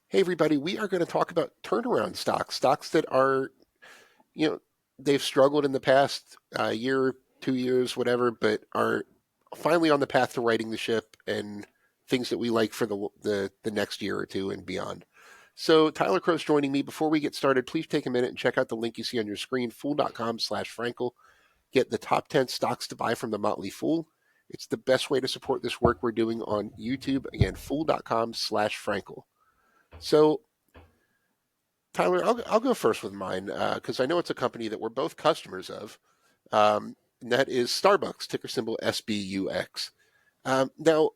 Hey, everybody, we are going to talk about turnaround stocks that are, you know, they've struggled in the past year, 2 years, whatever, but are finally on the path to righting the ship and things that we like for the next year or two and beyond. So Tyler Crowe's joining me. Before we get started, please take a minute and check out the link you see on your screen, fool.com/Frankel. Get the top 10 stocks to buy from the Motley Fool. It's the best way to support this work we're doing on YouTube. Again, fool.com/Frankel. So Tyler, I'll go first with mine because I know it's a company that we're both customers of, and that is Starbucks, ticker symbol SBUX. Now,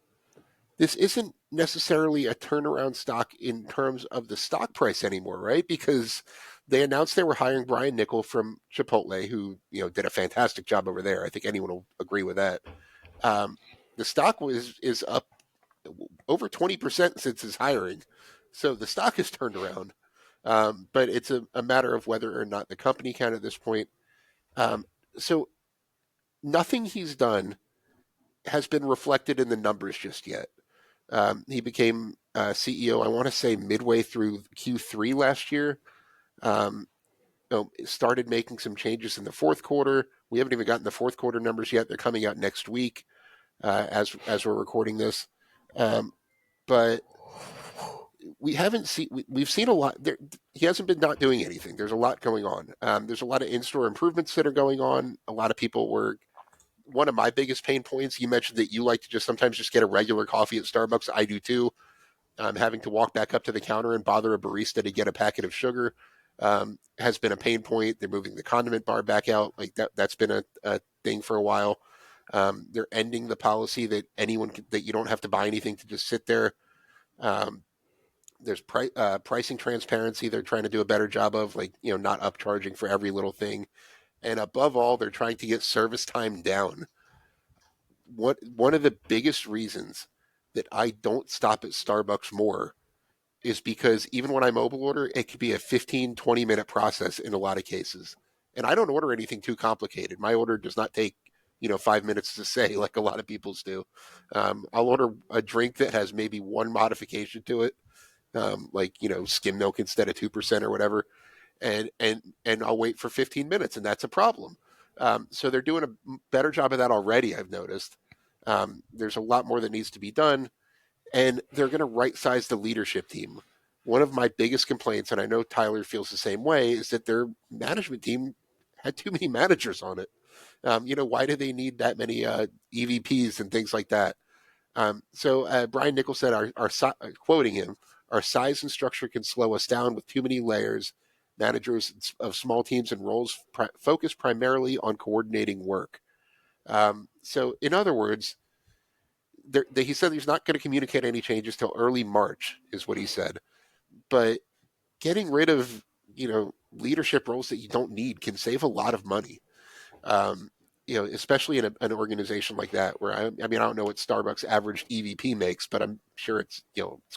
this isn't necessarily a turnaround stock in terms of the stock price anymore, right? Because they announced they were hiring Brian Niccol from Chipotle, who did a fantastic job over there. I think anyone will agree with that. Um, the stock is up over 20% since his hiring, so the stock has turned around. But it's a matter of whether or not the company can at this point. Um, so nothing he's done has been reflected in the numbers just yet. He became CEO, I want to say midway through Q3 last year. Um, Started making some changes in the fourth quarter. We haven't even gotten the fourth quarter numbers yet. They're coming out next week as we're recording this. Um, but we haven't seen we've seen a lot there. He hasn't been not doing anything. There's a lot going on. There's a lot of in-store improvements that are going on. A lot of people were one of my biggest pain points. You mentioned that you like to just sometimes just get a regular coffee at Starbucks. I do too. Having to walk back up to the counter and bother a barista to get a packet of sugar has been a pain point. They're moving the condiment bar back out. Like that's been a thing for a while. They're ending the policy that that you don't have to buy anything to just sit there. Um, there's pricing transparency. They're trying to do a better job of, like, not upcharging for every little thing. And above all, they're trying to get service time down. One of the biggest reasons that I don't stop at Starbucks more is because even when I mobile order, it could be a 15, 20-minute process in a lot of cases. And I don't order anything too complicated. My order does not take, 5 minutes to say like a lot of people's do. I'll order a drink that has maybe one modification to it, like skim milk instead of 2% or whatever, and I'll wait for 15 minutes, and that's a problem. So they're doing a better job of that already. I've noticed. There's a lot more that needs to be done, and they're going to right size the leadership team. One of my biggest complaints, and I know Tyler feels the same way, is that their management team had too many managers on it. Why do they need that many EVPs and things like that? So Brian Nichols said, quoting him, our size and structure can slow us down with too many layers. Managers of small teams and roles focus primarily on coordinating work. So, in other words, he said he's not going to communicate any changes till early March, is what he said. But getting rid of, leadership roles that you don't need can save a lot of money. Um, especially in an organization like that, where I mean, I don't know what Starbucks average EVP makes, but I'm sure it's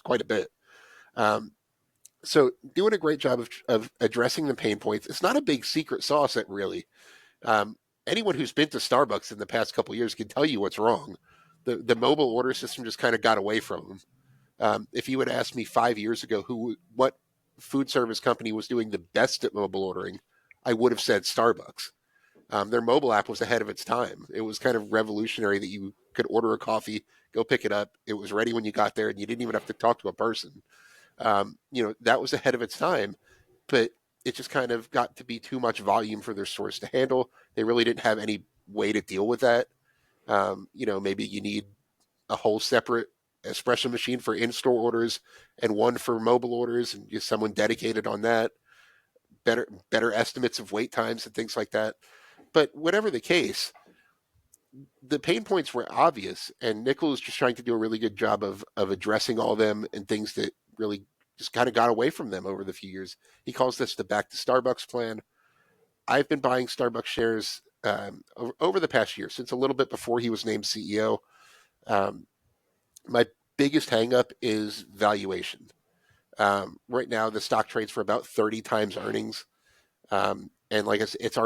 quite a bit. Um, so doing a great job of addressing the pain points. It's not a big secret sauce, that really. Um, Anyone who's been to Starbucks in the past couple of years can tell you what's wrong. The mobile order system just kind of got away from them. If you had asked me 5 years ago what food service company was doing the best at mobile ordering, I would have said Starbucks. Their mobile app was ahead of its time. It was kind of revolutionary that you could order a coffee, go pick it up. It was ready when you got there, and you didn't even have to talk to a person. That was ahead of its time, but it just kind of got to be too much volume for their stores to handle. They really didn't have any way to deal with that. Maybe you need a whole separate espresso machine for in-store orders and one for mobile orders, and just someone dedicated on that. Better estimates of wait times and things like that. But whatever the case, the pain points were obvious, and Nickel is just trying to do a really good job of addressing all of them and things that really just kind of got away from them over the few years. He calls this the back to Starbucks plan. I've been buying Starbucks shares over the past year, since a little bit before he was named CEO. Um, my biggest hangup is valuation. Right now, the stock trades for about 30 times earnings. And like I said, it's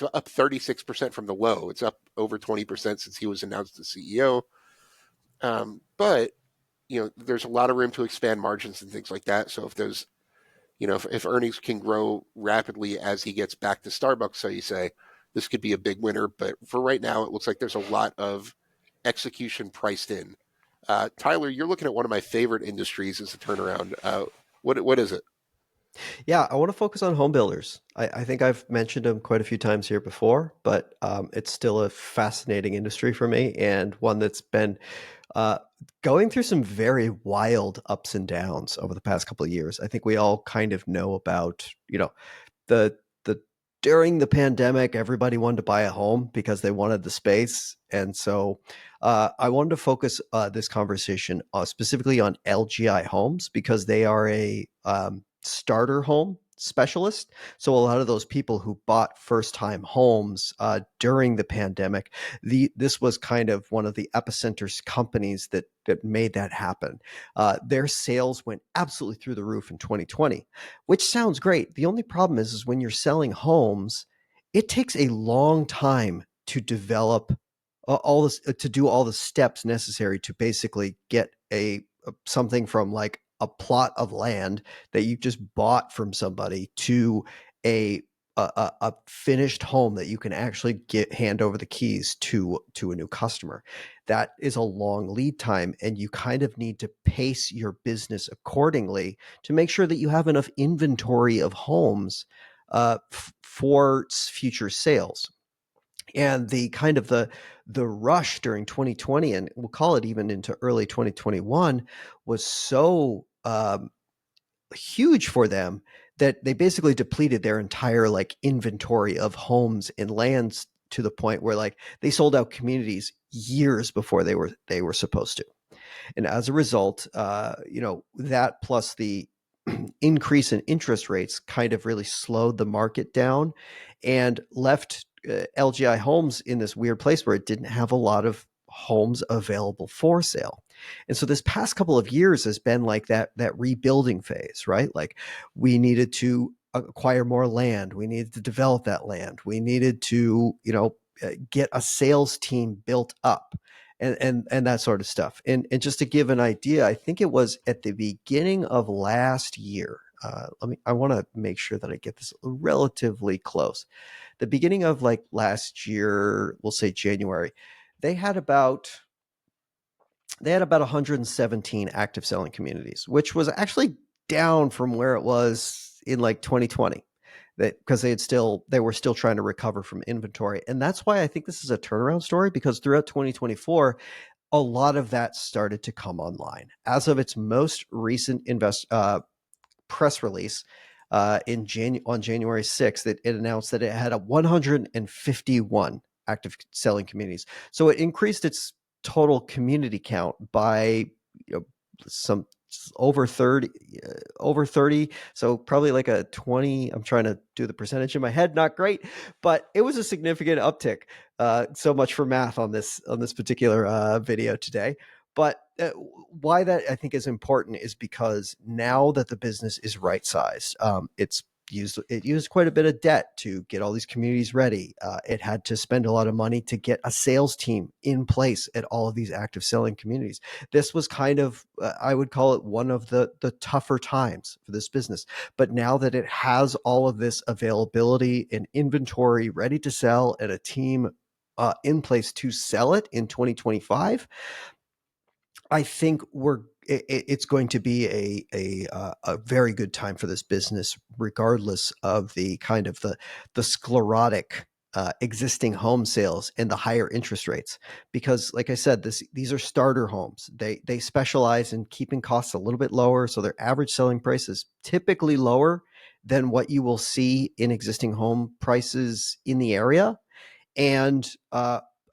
up 36% from the low. It's up over 20% since he was announced as CEO. But there's a lot of room to expand margins and things like that. So if those, if earnings can grow rapidly as he gets back to Starbucks, so you say, this could be a big winner. But for right now, it looks like there's a lot of execution priced in. Tyler, you're looking at one of my favorite industries as a turnaround. What is it? Yeah, I want to focus on home builders. I think I've mentioned them quite a few times here before, but it's still a fascinating industry for me and one that's been uh, going through some very wild ups and downs over the past couple of years. I think we all kind of know about, the during the pandemic, everybody wanted to buy a home because they wanted the space, and so I wanted to focus this conversation specifically on LGI Homes because they are a starter home specialist. So a lot of those people who bought first time homes during the pandemic, this was kind of one of the epicenter companies that made that happen. Their sales went absolutely through the roof in 2020, which sounds great. The only problem is when you're selling homes, it takes a long time to develop all this, to do all the steps necessary to basically get something from like a plot of land that you just bought from somebody to a a finished home that you can actually hand over the keys to a new customer. That is a long lead time, and you kind of need to pace your business accordingly to make sure that you have enough inventory of homes for future sales. And the kind of the rush during 2020, and we'll call it even into early 2021, was so huge for them that they basically depleted their entire like inventory of homes and lands to the point where like they sold out communities years before they were supposed to. And as a result, that plus the increase in interest rates kind of really slowed the market down and left LGI Homes in this weird place where it didn't have a lot of homes available for sale. And so this past couple of years has been like that rebuilding phase, right? Like we needed to acquire more land, we needed to develop that land, we needed to, get a sales team built up and that sort of stuff. And just to give an idea, I think it was at the beginning of last year. I want to make sure that I get this relatively close. The beginning of like last year, we'll say January, they had about they had about 117 active selling communities, which was actually down from where it was in like 2020. That because they were still trying to recover from inventory. And that's why I think this is a turnaround story, because throughout 2024, a lot of that started to come online. As of its most recent press release on January 6th, it announced that it had a 151 active selling communities. So it increased its total community count by some over 30 so probably like a 20. I'm trying to do the percentage in my head, not great, but it was a significant uptick. So much for math on this particular video today. But why that I think is important is because now that the business is right sized, it used quite a bit of debt to get all these communities ready. It had to spend a lot of money to get a sales team in place at all of these active selling communities. This was kind of, I would call it one of the tougher times for this business. But now that it has all of this availability and inventory ready to sell and a team in place to sell it in 2025, I think it's going to be a very good time for this business, regardless of the kind of the sclerotic existing home sales and the higher interest rates. Because, like I said, these are starter homes. They specialize in keeping costs a little bit lower, so their average selling price is typically lower than what you will see in existing home prices in the area. And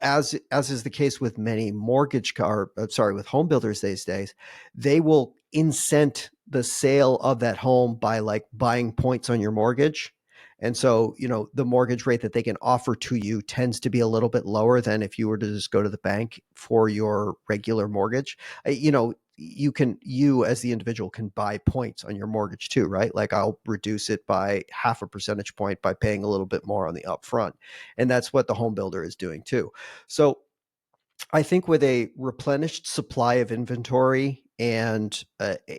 as is the case with many with home builders these days, they will incent the sale of that home by like buying points on your mortgage. And so, the mortgage rate that they can offer to you tends to be a little bit lower than if you were to just go to the bank for your regular mortgage. You as the individual can buy points on your mortgage too, right? Like I'll reduce it by half a percentage point by paying a little bit more on the upfront. And that's what the home builder is doing too. So I think with a replenished supply of inventory and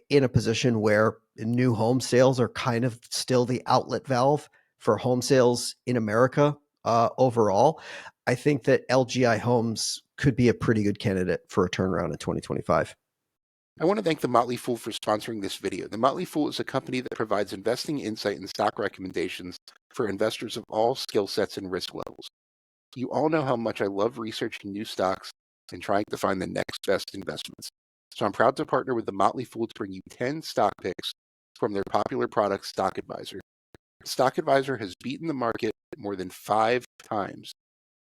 in a position where new home sales are kind of still the outlet valve for home sales in America overall, I think that LGI Homes could be a pretty good candidate for a turnaround in 2025. I want to thank The Motley Fool for sponsoring this video. The Motley Fool is a company that provides investing insight and stock recommendations for investors of all skill sets and risk levels. You all know how much I love researching new stocks and trying to find the next best investments. So I'm proud to partner with The Motley Fool to bring you 10 stock picks from their popular product, Stock Advisor. Stock Advisor has beaten the market more than 5 times.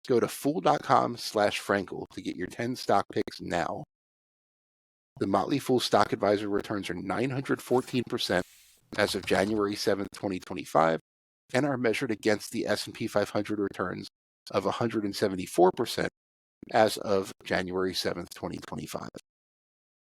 Go to fool.com/Frankel to get your 10 stock picks now. The Motley Fool Stock Advisor returns are 914% as of January 7th, 2025, and are measured against the S&P 500 returns of 174% as of January 7th, 2025.